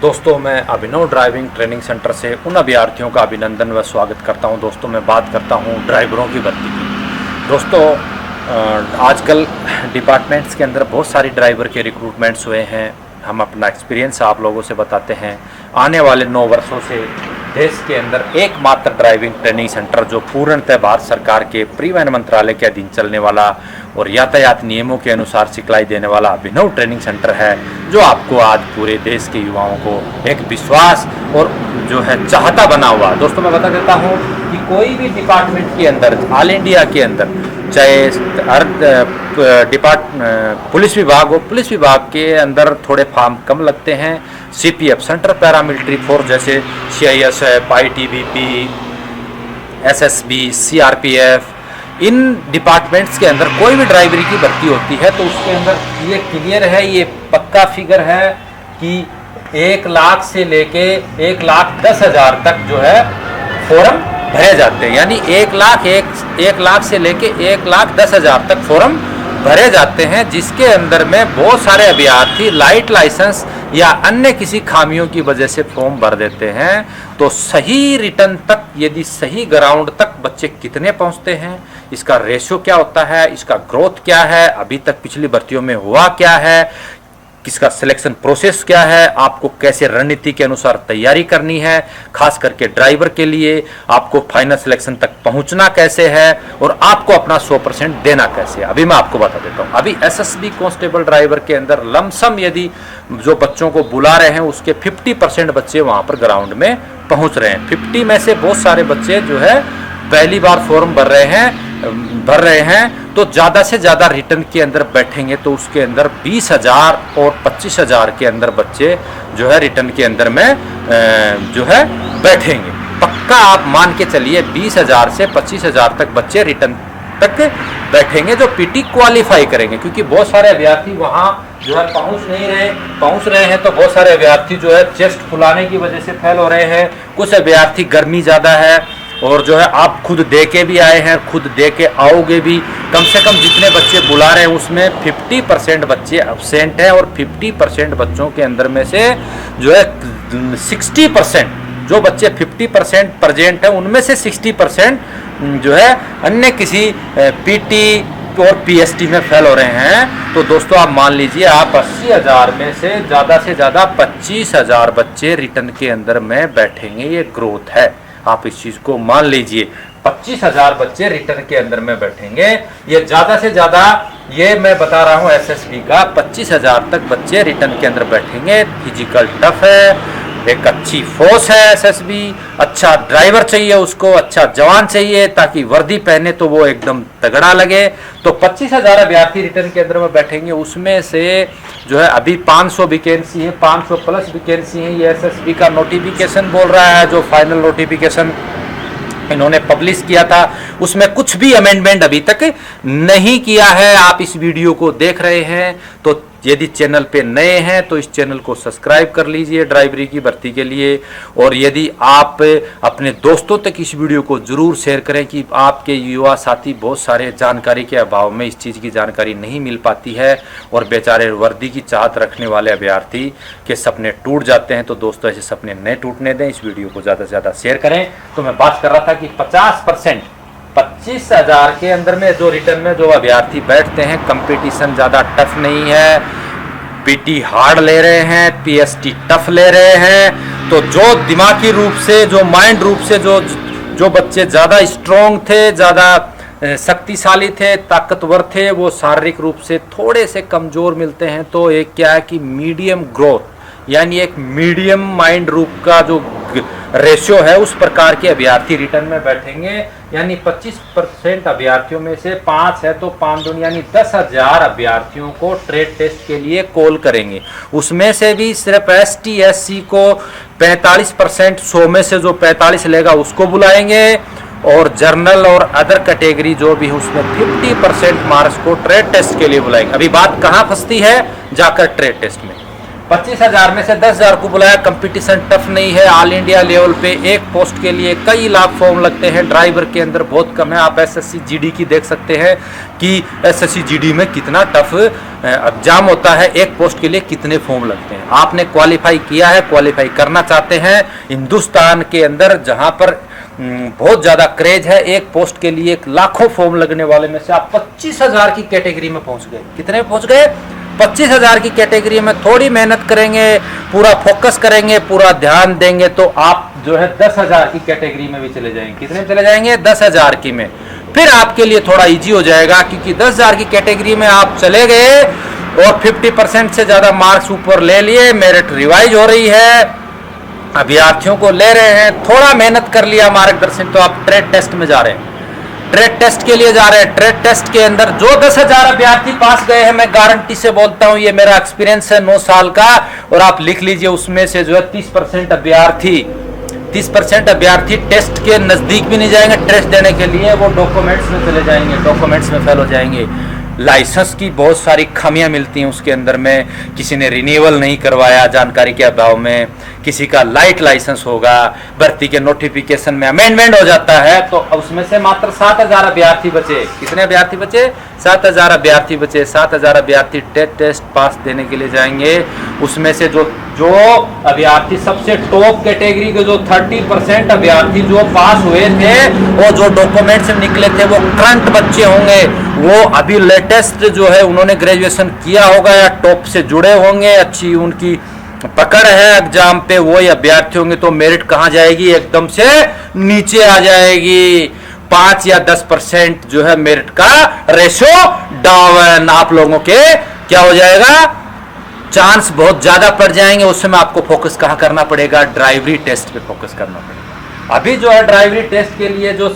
दोस्तों, मैं अभिनव driving training centre से उन अभ्यर्थियों का अभिनंदन व स्वागत करता हूं। दोस्तों, मैं बात करता हूं ड्राइवरों की भर्ती की। दोस्तों, आजकल डिपार्टमेंट्स के अंदर बहुत सारी ड्राइवर के रिक्रूटमेंट्स हुए हैं। हम अपना एक्सपीरियंस आप लोगों से बताते हैं। आने वाले 9 वर्षों से देश के अंदर एकमात्र ड्राइविंग ट्रेनिंग सेंटर जो पूर्णतः भारत सरकार के परिवहन मंत्रालय के अधीन चलने वाला और यातायात नियमों के अनुसार सिखलाई देने वाला अभिनव ट्रेनिंग सेंटर है, जो आपको आज पूरे देश के युवाओं को एक विश्वास और जो है चाहता बना हुआ। दोस्तों, मैं बता देता हूँ कि कोई भी डिपार्टमेंट के अंदर, ऑल इंडिया के अंदर, चाहे पुलिस विभाग हो, पुलिस विभाग के अंदर थोड़े फॉर्म कम लगते हैं। CPF सेंट्रल पैरामिलिट्री फोर्स जैसे CISF, ITBP, SSB, CRPF, इन डिपार्टमेंट्स के अंदर कोई भी ड्राइवरी की भर्ती होती है तो उसके अंदर ये क्लियर है, ये पक्का फिगर है कि 1 लाख से लेके 1,10,000 तक जो है फॉर्म भरे जाते हैं। यानी 1 लाख से लेके 1,10,000 तक फॉर्म भरे जाते हैं, जिसके अंदर में बहुत सारे अभ्यर्थी लाइट लाइसेंस या अन्य किसी खामियों की वजह से फॉर्म भर देते हैं। तो सही रिटर्न तक, यदि सही ग्राउंड तक बच्चे कितने पहुंचते हैं, इसका रेशियो क्या होता है, इसका ग्रोथ क्या है, अभी तक पिछली भर्तियों में हुआ क्या है, किसका सिलेक्शन प्रोसेस क्या है, आपको कैसे रणनीति के अनुसार तैयारी करनी है, खास करके ड्राइवर के लिए आपको फाइनल सिलेक्शन तक पहुंचना कैसे है और आपको अपना 100% देना कैसे है, अभी मैं आपको बता देता हूं। अभी SSB कांस्टेबल ड्राइवर के अंदर लमसम यदि जो बच्चों को बुला रहे हैं उसके 50% बच्चे वहां पर ग्राउंड में पहुंच रहे हैं। 50 में से बहुत सारे बच्चे जो है पहली बार फॉर्म भर रहे हैं तो ज़्यादा से ज़्यादा रिटर्न के अंदर बैठेंगे तो उसके अंदर 20,000 और 25,000 के अंदर बच्चे जो है रिटर्न के अंदर में जो है बैठेंगे। पक्का आप मान के चलिए 20,000 से 25,000 तक बच्चे रिटर्न तक बैठेंगे जो PT क्वालिफाई करेंगे, क्योंकि बहुत सारे अभ्यर्थी वहाँ जो है पहुँच रहे हैं तो बहुत सारे अभ्यर्थी जो है चेस्ट फुलाने की वजह से फेल हो रहे हैं। कुछ अभ्यर्थी गर्मी ज़्यादा है और जो है आप खुद दे के भी आए हैं, खुद दे के आओगे भी। कम से कम जितने बच्चे बुला रहे हैं उसमें 50% बच्चे एब्सेंट हैं और 50% बच्चों के अंदर में से जो है 60% जो बच्चे 50% प्रेजेंट है उनमें से 60% जो है अन्य किसी PT और PST में फेल हो रहे हैं। तो दोस्तों, आप मान लीजिए आप 80,000 में से ज़्यादा 25,000 बच्चे रिटर्न के अंदर में बैठेंगे। ये ग्रोथ है, आप इस चीज को मान लीजिए। 25,000 बच्चे रिटर्न के अंदर में बैठेंगे। ये ज्यादा से ज्यादा, ये मैं बता रहा हूं SSB का, 25,000 तक बच्चे रिटर्न के अंदर बैठेंगे। फिजिकल टफ है, एक अच्छी फोर्स है SSB, अच्छा ड्राइवर चाहिए उसको, अच्छा जवान चाहिए ताकि वर्दी पहने तो वो एकदम तगड़ा लगे। तो 25,000 अभ्यर्थी रिटर्न के अंदर में बैठेंगे। उसमें से जो है अभी 500 वैकेंसी है, 500 प्लस वैकेंसी है। ये SSB का नोटिफिकेशन बोल रहा है, जो फाइनल नोटिफिकेशन इन्होंने पब्लिश किया था उसमें कुछ भी अमेंडमेंट अभी तक नहीं किया है। आप इस वीडियो को देख रहे हैं तो यदि चैनल पे नए हैं तो इस चैनल को सब्सक्राइब कर लीजिए ड्राइवरी की भर्ती के लिए। और यदि आप अपने दोस्तों तक इस वीडियो को जरूर शेयर करें कि आपके युवा साथी बहुत सारे जानकारी के अभाव में इस चीज़ की जानकारी नहीं मिल पाती है और बेचारे वर्दी की चाहत रखने वाले अभ्यर्थी के सपने टूट जाते हैं। तो दोस्तों, ऐसे सपने नहीं टूटने दें, इस वीडियो को ज़्यादा से ज़्यादा शेयर करें। तो मैं बात कर रहा था कि 50% 25,000 के अंदर में जो रिटर्न में जो अभ्यर्थी बैठते हैं, कंपटीशन ज़्यादा टफ नहीं है। PT हार्ड ले रहे हैं, PST टफ ले रहे हैं। तो जो दिमागी रूप से, जो माइंड रूप से जो बच्चे ज़्यादा स्ट्रॉन्ग थे, ज़्यादा शक्तिशाली थे, ताकतवर थे, वो शारीरिक रूप से थोड़े से कमज़ोर मिलते हैं। तो एक क्या है कि मीडियम ग्रोथ, यानी एक मीडियम माइंड रूप का जो रेशियो है उस प्रकार के अभ्यर्थी रिटर्न में बैठेंगे। यानी 25% अभ्यर्थियों में से 5 है तो 5 दूनी यानी 10,000 अभ्यर्थियों को ट्रेड टेस्ट के लिए कॉल करेंगे। उसमें से भी सिर्फ ST SC को 45%, 100 में से जो 45 लेगा उसको बुलाएंगे और जर्नल और अदर कैटेगरी जो भी उसमें 50% मार्क्स को ट्रेड टेस्ट के लिए बुलाएंगे। अभी बात कहाँ फंसती है, जाकर ट्रेड टेस्ट में। 25,000 में से 10,000 को बुलाया। कंपटीशन टफ नहीं है, ऑल इंडिया लेवल पे एक पोस्ट के लिए कई लाख फॉर्म लगते हैं, ड्राइवर के अंदर बहुत कम है। आप एसएससी जीडी की देख सकते हैं कि एसएससी जीडी में कितना टफ एग्जाम होता है, एक पोस्ट के लिए कितने फॉर्म लगते हैं। आपने क्वालिफाई किया है, क्वालिफाई करना चाहते हैं, हिंदुस्तान के अंदर जहां पर बहुत ज्यादा क्रेज है, एक पोस्ट के लिए लाखों फॉर्म लगने वाले में से आप 25,000 की कैटेगरी में पहुंच गए। कितने में पहुंच गए? 25,000 की कैटेगरी में। थोड़ी मेहनत करेंगे, पूरा फोकस करेंगे, पूरा ध्यान देंगे तो आप जो है 10,000 की कैटेगरी में भी चले जाएंगे। कितने में चले जाएंगे? 10,000 की में। फिर आपके लिए थोड़ा इजी हो जाएगा, क्योंकि 10,000 की कैटेगरी में आप चले गए और 50% से ज्यादा मार्क्स ऊपर ले लिए, मेरिट रिवाइज हो रही है, अभ्यर्थियों को ले रहे हैं, थोड़ा मेहनत कर लिया मार्गदर्शन, तो आप ट्रेड टेस्ट में जा रहे हैं, ट्रेड टेस्ट के लिए जा रहे हैं। ट्रेड टेस्ट के अंदर जो 10,000 अभ्यर्थी पास गए हैं, मैं गारंटी से बोलता हूं, ये मेरा एक्सपीरियंस है 9 साल का, और आप लिख लीजिए, उसमें से जो है 30% अभ्यर्थी टेस्ट के नजदीक भी नहीं जाएंगे टेस्ट देने के लिए, वो डॉक्यूमेंट्स में चले जाएंगे, डॉक्यूमेंट्स में फेल हो जाएंगे। लाइसेंस की बहुत सारी खामियां मिलती हैं उसके अंदर में, किसी ने रिन्यूअल नहीं करवाया जानकारी के अभाव में, किसी का लाइट लाइसेंस होगा, भर्ती के नोटिफिकेशन में अमेंडमेंट हो जाता है, तो उसमें से मात्र 7,000 अभ्यर्थी बचे। कितने अभ्यर्थी बचे? 7,000 अभ्यर्थी बचे। 7,000 अभ्यर्थी टेस्ट पास देने के लिए जाएंगे, उसमें से जो अभ्यर्थी सबसे टॉप कैटेगरी के जो 30% अभ्यर्थी जो पास हुए थे, वो जो डॉक्यूमेंट से निकले थे, वो करंट बच्चे होंगे, वो अभी लेटेस्ट जो है उन्होंने ग्रेजुएशन किया होगा या टॉप से जुड़े होंगे, अच्छी उनकी पकड़ है एग्जाम पे, वो अभ्यर्थी होंगे, तो मेरिट कहां जाएगी? एकदम से नीचे आ जाएगी। 5 या 10% जो है मेरिट का रेशो डाउन, आप लोगों के क्या हो जाएगा? चांस बहुत ज्यादा पड़ जाएंगे। उस समय आपको फोकस कहां करना पड़ेगा? ड्राइवरी टेस्ट पे फोकस करना पड़ेगा। अभी जो है ड्राइवरी टेस्ट के लिए जो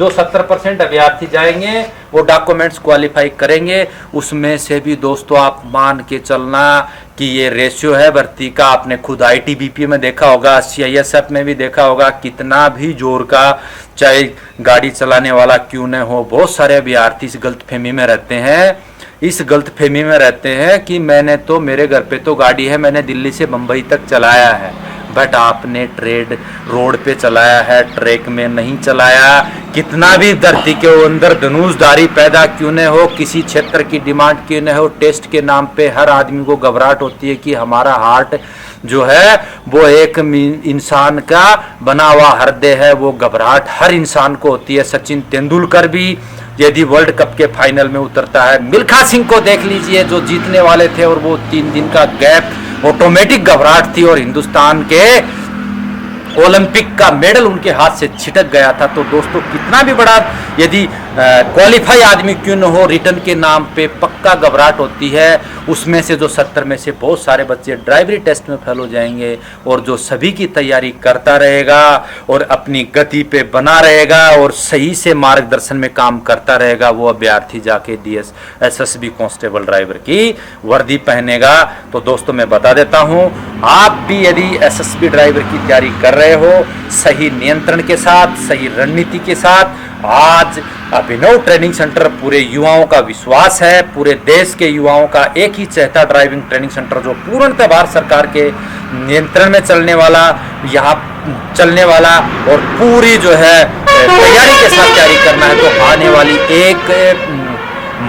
70% अभ्यर्थी जाएंगे, वो डॉक्यूमेंट्स क्वालिफाई करेंगे, उसमें से भी दोस्तों आप मान के चलना कि ये रेशियो है भर्ती का। आपने खुद आईटीबीपी में देखा होगा, सीआईएसएफ में भी देखा होगा, कितना भी जोर का चाहे गाड़ी चलाने वाला क्यों न हो, बहुत सारे अभ्यर्थी इस गलतफहमी में रहते हैं, इस गलतफहमी में रहते हैं कि मैंने तो, मेरे घर पे तो गाड़ी है, मैंने दिल्ली से बंबई तक चलाया है, बट आपने ट्रेड रोड पे चलाया है, ट्रैक में नहीं चलाया। कितना भी धरती के अंदर धनुषधारी पैदा क्यों न हो, किसी क्षेत्र की डिमांड क्यों न हो, टेस्ट के नाम पे हर आदमी को घबराहट होती है कि हमारा हार्ट जो है वो एक इंसान का बना हुआ हृदय है, वो घबराहट हर इंसान को होती है। सचिन तेंदुलकर भी यदि वर्ल्ड कप के फाइनल में उतरता है, मिल्खा सिंह को देख लीजिए जो जीतने वाले थे, और वो 3 दिन का गैप, ऑटोमेटिक घबराहट थी और हिंदुस्तान के ओलंपिक का मेडल उनके हाथ से छिटक गया था। तो दोस्तों कितना भी बड़ा यदि क्वालिफाई आदमी क्यों न हो, रिटर्न के नाम पे पक्का घबराहट होती है। उसमें से जो 70 में से बहुत सारे बच्चे ड्राइवरी टेस्ट में फेल हो जाएंगे, और जो सभी की तैयारी करता रहेगा और अपनी गति पे बना रहेगा और सही से मार्गदर्शन में काम करता रहेगा, वो अभ्यर्थी जाके डीएस एसएसबी कांस्टेबल ड्राइवर की वर्दी पहनेगा। तो दोस्तों मैं बता देता हूं, आप भी यदि एसएसबी ड्राइवर की तैयारी कर रहे हो, सही नियंत्रण के साथ, सही रणनीति के साथ, आज अभिनव ट्रेनिंग सेंटर पूरे युवाओं का विश्वास है, पूरे देश के युवाओं का एक ही चहेता ड्राइविंग ट्रेनिंग सेंटर, जो पूर्णतः भारत सरकार के नियंत्रण में चलने वाला, यहाँ चलने वाला, और पूरी जो है तैयारी के साथ तैयारी करना है। तो आने वाली 1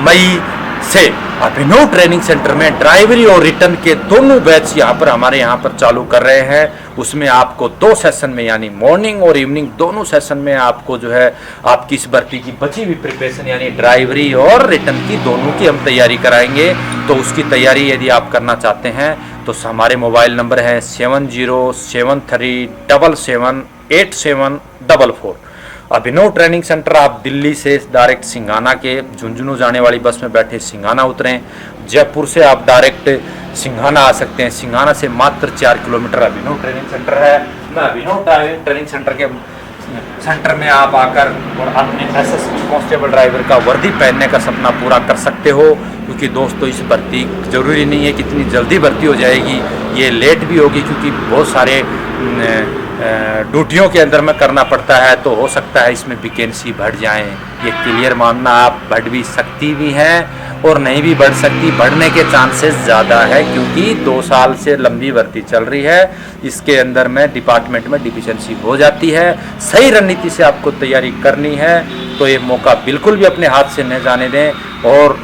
मई से अभिनव ट्रेनिंग सेंटर में ड्राइवरी और रिटर्न के दोनों बैच हमारे यहाँ पर चालू कर रहे हैं। उसमें आपको 2 सेशन में, यानी मॉर्निंग और इवनिंग दोनों सेशन में आपको जो है आपकी इस भर्ती की बची हुई प्रिपरेशन, यानी ड्राइवरी और रिटर्न की दोनों की हम तैयारी कराएंगे। तो उसकी तैयारी यदि आप करना चाहते हैं तो हमारे मोबाइल नंबर है 7073778744। अभिनव ट्रेनिंग सेंटर, आप दिल्ली से डायरेक्ट सिंघाना के झुंझुनू जाने वाली बस में बैठे सिंघाना उतरें, जयपुर से आप डायरेक्ट सिंघाना आ सकते हैं। सिंघाना से मात्र 4 किलोमीटर अभिनव ट्रेनिंग सेंटर है। मैं अभिनव ट्रेनिंग सेंटर के सेंटर में आप आकर और अपने एसएसबी कांस्टेबल ड्राइवर का वर्दी पहनने का सपना पूरा कर सकते हो। क्योंकि दोस्तों इस भर्ती जरूरी नहीं है कि इतनी जल्दी भर्ती हो जाएगी, ये लेट भी होगी, क्योंकि बहुत सारे ड्यूटियों के अंदर में करना पड़ता है। तो हो सकता है इसमें वैकेंसी बढ़ जाए, ये क्लियर मानना, आप बढ़ भी सकती भी हैं और नहीं भी बढ़ सकती, बढ़ने के चांसेस ज़्यादा है क्योंकि 2 साल से लंबी भर्ती चल रही है। इसके अंदर में डिपार्टमेंट में डिफिशिएंसी हो जाती है। सही रणनीति से आपको तैयारी करनी है तो ये मौका बिल्कुल भी अपने हाथ से न जाने दें और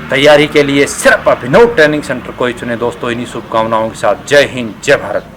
तैयारी के लिए सिर्फ अभिनव ट्रेनिंग सेंटर को ही चुने। दोस्तों, इन्हीं शुभकामनाओं के साथ जय हिंद, जय भारत।